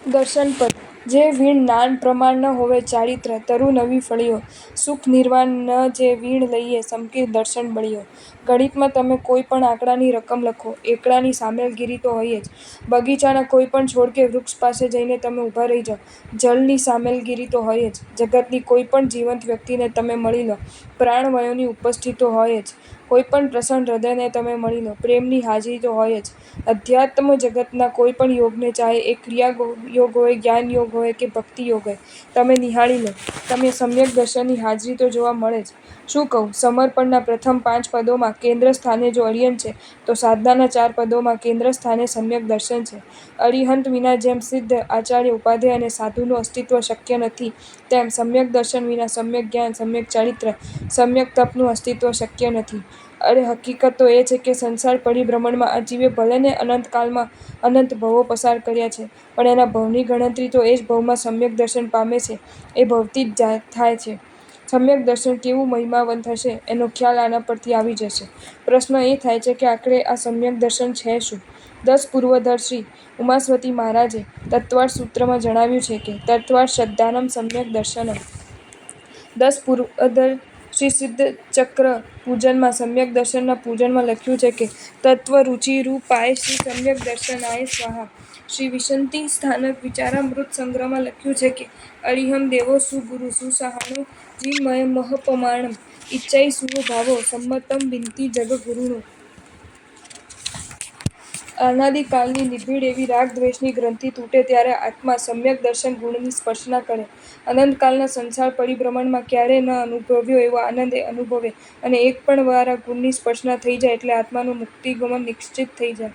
દર્શનપદ જે વીણ નાન પ્રમાણ ન હોવે ચારિત્ર તરુ નવી ફળિયો સુખ નિર્વાણ ન જે વીણ લઈએ સમકીર દર્શન બળિયો. ગણિતમાં તમે કોઈ પણ આંકડાની રકમ લખો, એકડાની સામેલગીરી તો હોય જ. બગીચાના કોઈ પણ છોડ કે વૃક્ષ પાસે જઈને તમે ઊભા રહી જાઓ, જળની સામેલગીરી તો હોય જ. જગતની કોઈ પણ જીવંત વ્યક્તિને તમે મળી લો, પ્રાણવાયુની ઉપસ્થિતિ તો હોય જ. કોઈ પણ પ્રસન્ન હૃદયને તમે મળી લો, પ્રેમની હાજરી તો હોય જ. અધ્યાત્મ જગતના કોઈ પણ યોગને, ચાહે એ ક્રિયા યોગ હોય, જ્ઞાન યોગ હોય કે ભક્તિ યોગ હોય, તમે નિહાળી લો, તમે સમ્યક દર્શનની હાજરી તો જોવા મળે જ. શું કહું, સમર્પણના પ્રથમ 5 પદોમાં કેન્દ્ર સ્થાને જો અરિહંત છે, તો સાધનાના 4 પદોમાં કેન્દ્ર સ્થાને સમ્યક દર્શન છે. અરિહંત વિના જેમ સિદ્ધ, આચાર્ય, ઉપાધ્યાય અને સાધુનું અસ્તિત્વ શક્ય નથી, તેમ સમ્યક દર્શન વિના સમ્યક જ્ઞાન, સમ્યક ચારિત્ર, સમ્યક તપનું અસ્તિત્વ શક્ય નથી. અરે હકીકત તો એ છે કે સંસાર પરિભ્રમણમાં આ જીવે ભલેને અનંત કાળમાં અનંત ભવો પસાર કર્યા છે, પણ એના ભવની ગણતરી તો એ જ ભવમાં સમ્યક દર્શન પામે છે એ ભવથી જ થાય છે. સમ્યક દર્શન કેવું મહિમાવંત હશે એનો ખ્યાલ આના પરથી આવી જશે. પ્રશ્ન એ થાય છે કે આખરે આ સમ્યક દર્શન છે શું? 10 પૂર્વધર શ્રી ઉમાસ્વતી મહારાજે તત્વાર્થ સૂત્રમાં જણાવ્યું છે કે તત્વાર્થ શ્રદ્ધાનમ સમ્યક દર્શનમ. 10 પૂર્વધર શ્રી સિદ્ધચક્ર પૂજનમાં સમ્યક દર્શનના પૂજનમાં લખ્યું છે કે તત્વરૂચિરૂપાય શ્રી સમ્યક દર્શનાય સ્વાહા. શ્રી વિશંતિ સ્થાનક વિચારામૃત સંગ્રહમાં લખ્યું છે કે અરિહં દેવો સુગુરુ સુસહાણો જીન્મયમઃપમાણમ ઇચ્છૈ સુભાવો સમ્મતમ વિનતિ જગગુરુનો. અનાદિકાળની નિબીડ એવી રાગ-દ્વેષની ગ્રંથિ તૂટે ત્યારે આત્મા સમ્યક દર્શન ગુણની સ્પર્શના કરે. અનંતકાળના સંસાર પરિભ્રમણમાં ક્યારેય ન અનુભવ્યો એવો આનંદ એ અનુભવે અને એક પણ વાર આ ગુણની સ્પર્શના થઈ જાય એટલે આત્માનું મુક્તિગમન નિશ્ચિત થઈ જાય.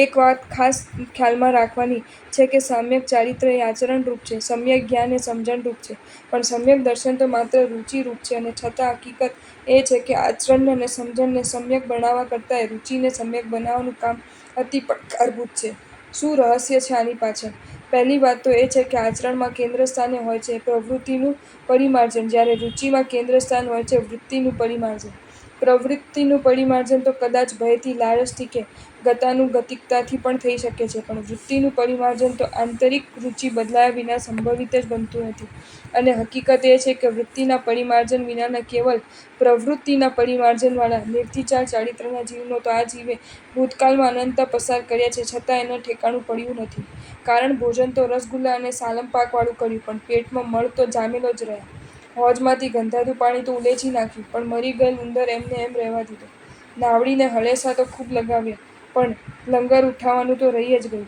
એક વાત ખાસ ખ્યાલમાં રાખવાની છે કે સમ્યક ચારિત્ર એ આચરણરૂપ છે, સમ્યક જ્ઞાન એ સમજણરૂપ છે, પણ સમ્યક દર્શન તો માત્ર રુચિરૂપ છે. અને છતાં હકીકત એ છે કે આચરણને અને સમજણને સમ્યક બનાવવા કરતાંય રુચિને સમ્યક બનાવવાનું કામ અતિ પડકારભૂત છે. શું રહસ્ય છે આની પાછળ? પહેલી વાત તો એ છે કે આચરણમાં કેન્દ્રસ્થાને હોય છે પ્રવૃત્તિનું પરિમાર્જન, જ્યારે રુચિમાં કેન્દ્રસ્થાન હોય છે વૃત્તિનું પરિમાર્જન. પ્રવૃત્તિનું પરિમાર્જન તો કદાચ ભયથી, લાલચથી કે ગતાનુગતિકતાથી પણ થઈ શકે છે, પણ વૃત્તિનું પરિમાર્જન તો આંતરિક રુચિ બદલાયા વિના સંભવિત જ બનતું નથી. અને હકીકત એ છે કે વૃત્તિના પરિમાર્જન વિનાના કેવલ પ્રવૃત્તિના પરિમાર્જનવાળા નિર્વિચાર ચારિત્રના જીવનો તો આ જીવે ભૂતકાળમાં અનંતા પસાર કર્યા છે, છતાં એને ઠેકાણું પડ્યું નથી. કારણ ભોજન તો રસગુલ્લા અને સાલમ પાકવાળું કર્યું, પણ પેટમાં મળ તો જામેલો જ રહ્યા. હોજમાંથી ગંધાતું પાણી તો ઉલેચી નાખ્યું, પણ મરી ગયેલ ઉંદર એમને એમ રહેવા દીધો. નાવડીને હલેસા તો ખૂબ લગાવ્યા, પણ લંગર ઉઠાવવાનું તો રહી જ ગયું.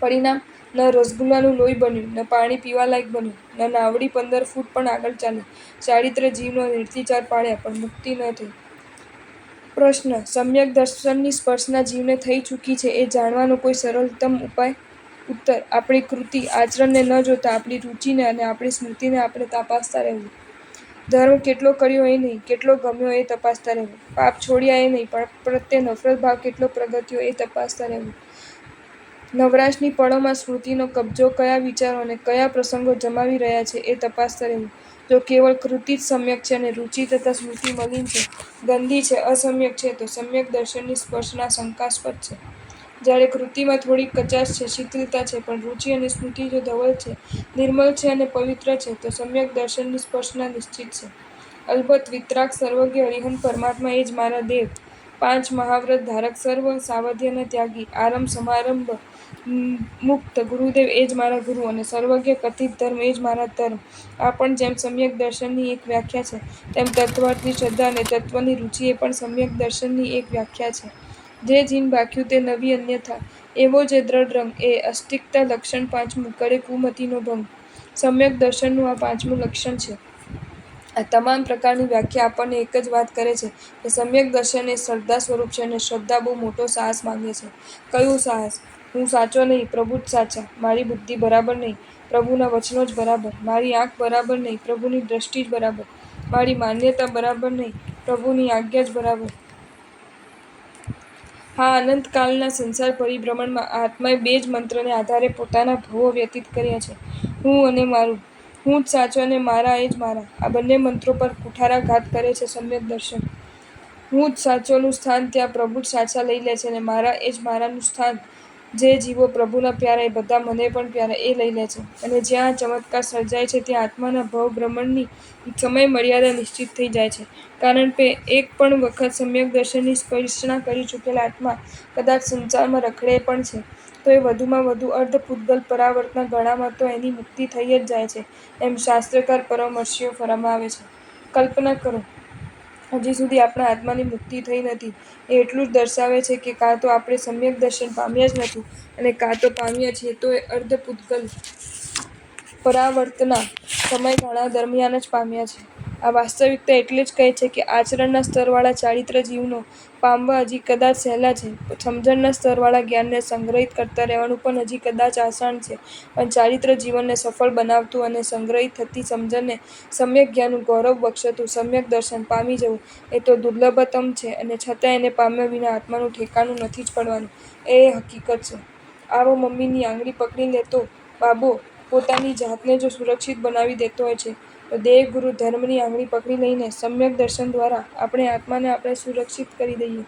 પરિણામ, ન રસગુલ્લાનું લોહી બન્યું, ન પાણી પીવાલાયક બન્યું, ન નાવડી 15 ફૂટ પણ આગળ ચાલી. ચારિત્ર જીવનો નિર્વિચાર પાળ્યા, પણ મુક્તિ ન થઈ. પ્રશ્ન: સમ્યક દર્શનની સ્પર્શના જીવને થઈ ચૂકી છે એ જાણવાનો કોઈ સરળતમ ઉપાય? ઉત્તર: આપણી કૃતિ, આચરણને ન જોતા આપણી રુચિને અને આપણી સ્મૃતિને આપણે તપાસતા રહેવું. ધર્મ કેટલો કર્યો એ નહીં, કેટલો ગમ્યો એ તપાસતા રહેવું. પાપ છોડ્યા એ નહીં, પાપ પ્રત્યે નફરતભાવ કેટલો પ્રગટ્યો એ તપાસતા રહેવું. નવરાશની પળોમાં સ્મૃતિનો કબ્જો કયા વિચારો અને કયા પ્રસંગો જમાવી રહ્યા છે એ તપાસતા રહેવું. જો કેવળ કૃતિ જ સમ્યક છે અને રુચિ તથા સ્મૃતિ મલિન છે, ગંદી છે, અસમ્યક છે, તો સમ્યક દર્શનની સ્પર્શના શંકાસ્પદ છે. જ્યારે કૃતિમાં થોડીક કચાશ છે, શિથિલતા છે, પણ રુચિ અને સ્મૃતિ જો ધવલ છે, નિર્મલ છે અને પવિત્ર છે, તો સમ્યક દર્શનની સ્પર્શના નિશ્ચિત છે. અલબત્ત વિતરાગ સર્વજ્ઞ અરિહંત પરમાત્મા એ જ મારા દેવ, 5 મહાવ્રત ધારક, સર્વ સાવધ્યના ત્યાગી, આરંભ સમારંભ મુક્ત ગુરુદેવ એ જ મારા ગુરુ અને સર્વજ્ઞ કથિત ધર્મ એ જ મારા ધર્મ. આ પણ જેમ સમ્યક દર્શનની એક વ્યાખ્યા છે, તેમ તત્વાર્થની શ્રદ્ધા અને તત્વની રુચિ એ પણ સમ્યક દર્શનની એક વ્યાખ્યા છે. જે જીન ભાખ્યું તે નવી અન્યથા, એવો જે દ્રઢ રંગ, એ અષ્ટિકતા લક્ષણ 5મું, કરે કુમતિનો ભંગ. સમ્યક દર્શનનું આ 5મું લક્ષણ છે. આ તમામ પ્રકારની વ્યાખ્યા આપણને એક જ વાત કરે છે કે સમ્યક દર્શન એ શ્રદ્ધા સ્વરૂપ છે અને શ્રદ્ધા બહુ મોટો સાહસ માંગે છે. કયું સાહસ? હું સાચો નહીં, પ્રભુ જ સાચા. મારી બુદ્ધિ બરાબર નહીં, પ્રભુના વચનો જ બરાબર. મારી આંખ બરાબર નહીં, પ્રભુની દ્રષ્ટિ જ બરાબર. મારી માન્યતા બરાબર નહીં, પ્રભુની આજ્ઞા જ બરાબર. હા, અનંતકાળના સંસાર પરિભ્રમણમાં આ આત્માએ 2 જ મંત્રને આધારે પોતાના ભવો વ્યતીત કર્યા છે: હું અને મારું. હું જ સાચો અને મારા એ જ મારા. આ બંને મંત્રો પર કુઠારાઘાત કરે છે સમ્યક દર્શન. હું જ સાચોનું સ્થાન ત્યાં પ્રભુ જ સાચા લઈ લે છે અને મારા એ જ મારાનું સ્થાન જે જીવો પ્રભુના પ્યારા એ બધા મને પણ પ્યારા એ લઈ લે છે. અને જ્યાં ચમત્કાર સર્જાય છે ત્યાં આત્માના ભવભ્રમણની સમય મર્યાદા નિશ્ચિત થઈ જાય છે. કારણ કે એક પણ વખત સમ્યક દર્શનની સ્પર્શના કરી ચૂકેલા આત્મા કદાચ સંસારમાં રખડે પણ છે તો એ વધુમાં વધુ અર્ધપૂતગલ પરાવર્તના ગળામાં તો એની મુક્તિ થઈ જ જાય છે, એમ શાસ્ત્રકાર પરમર્ષિઓ ફરમાવે છે. કલ્પના કરો, હજી સુધી આપણા આત્માની મુક્તિ થઈ નથી. એ એટલું જ દર્શાવે છે કે કાં તો આપણે સમ્યક દર્શન પામ્યા જ નથી અને કાં તો પામ્યા છીએ તો એ અર્ધપૂતગલ પરાવર્તના સમયગાળા દરમિયાન જ પામ્યા છે. આ વાસ્તવિકતા એટલે જ કહે છે કે આચરણના સ્તરવાળા ચારિત્ર જીવનો પામવા હજી કદાચ સહેલા છે. સમજણના સ્તરવાળા જ્ઞાનને સંગ્રહિત કરતા રહેવાનું પણ હજી કદાચ આસાન છે. પણ ચારિત્ર જીવનને સફળ બનાવતું અને સંગ્રહિત થતી સમજણને સમ્યક જ્ઞાનનું ગૌરવ બક્ષતું સમ્યક દર્શન પામી જવું એ તો દુર્લભતમ છે અને છતાં એને પામ્યા વિના આત્માનું ઠેકાણું નથી જ પડવાનું એ હકીકત છે. આવો મમ્મીની આંગળી પકડી લેતો બાબો પોતાની જાતને જો સુરક્ષિત બનાવી દેતો હોય છે તો દેવગુરુ ધર્મની આંગળી પકડી લઈને સમ્યક દર્શન દ્વારા આપણે આત્માને આપણે સુરક્ષિત કરી દઈએ.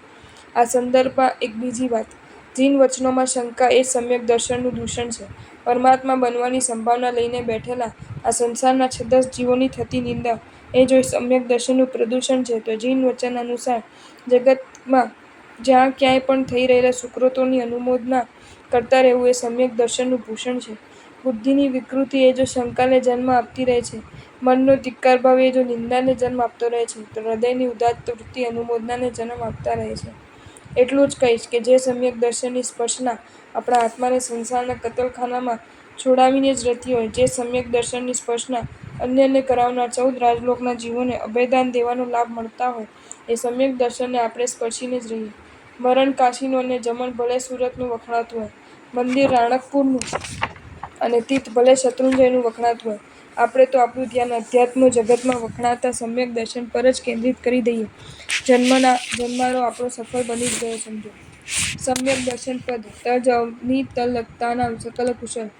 આ સંદર્ભમાં એક બીજી વાત, જીન વચનોમાં શંકા એ સમ્યક દર્શનનું દૂષણ છે. પરમાત્મા બનવાની સંભાવના લઈને બેઠેલા આ સંસારના છદસ જીવોની થતી નિંદા એ જો સમ્યક દર્શનનું પ્રદૂષણ છે તો જીન વચન અનુસાર જગતમાં જ્યાં ક્યાંય પણ થઈ રહેલા સુકૃતોની અનુમોદના કરતા રહેવું એ સમ્યક દર્શનનું ભૂષણ છે. બુદ્ધિની વિકૃતિ એ જો શંકાને જન્મ આપતી રહે છે, મનનો ધિક્કાર ભાવ એ જો નિંદાને જન્મ આપતો રહે છે, તો હૃદયની ઉદાત્ત વૃત્તિ અનુમોદનાને જન્મ આપતા રહે છે. એટલું જ કહીશ કે જે સમ્યક દર્શનની સ્પર્શના આપણા આત્માને સંસારના કતલખાનામાં છોડાવીને જ રહેતી હોય, જે સમ્યક દર્શનની સ્પર્શના અન્યને કરાવનાર 14 રાજલોકના જીવોને અભયદાન દેવાનો લાભ મળતા હોય, એ સમ્યક દર્શનને આપણે સ્પર્શીને જ રહીએ. મરણ કાશીનું અને જમણ ભલે સુરતનું વખણાતું હોય, મંદિર રાણકપુરનું અને તીર્થ ભલે શત્રુંજયનું વખણાતું હોય, આપણે તો આપણું ધ્યાન અધ્યાત્મ જગતમાં વખણાતા સમ્યક દર્શન પર જ કેન્દ્રિત કરી દઈએ. જન્મારો આપણો સફળ બની જ ગયો સમજો. સમ્યક દર્શન પદ તજ અવનિતલતાનાં સકલ કુશલ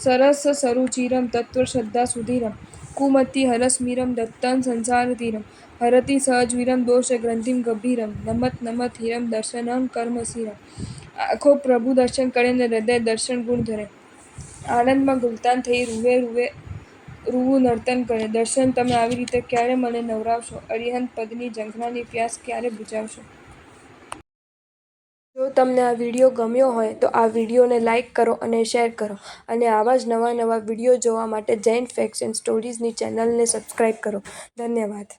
સરસ સરુચિરમ તત્વ શ્રદ્ધા સુધીરમ કુમતિ હરસમીરમ દત્તં સંસારતીરમ હરતિ સહજવીરમ દોષ ગ્રંથિમ ગંભીરમ નમત નમત હીરમ દર્શનં કર્મશીરમ. આંખો પ્રભુ દર્શન કરે ને હૃદય દર્શન ગુણ ધરે, આનંદમાં ગુલતાન થઈ રૂવું નર્તન કરે. દર્શન તમે આવી રીતે ક્યારે મને નવરાવશો? અરિહંત પદની ઝંખનાની પ્યાસ ક્યારે બુઝાવશો? જો તમને આ વિડીયો ગમ્યો હોય તો આ વિડીયોને લાઈક કરો અને શેર કરો અને આવા જ નવા વિડીયો જોવા માટે જૈન ફેક્ટ્સ એન્ડ સ્ટોરીઝની ચેનલને સબસ્ક્રાઈબ કરો. ધન્યવાદ.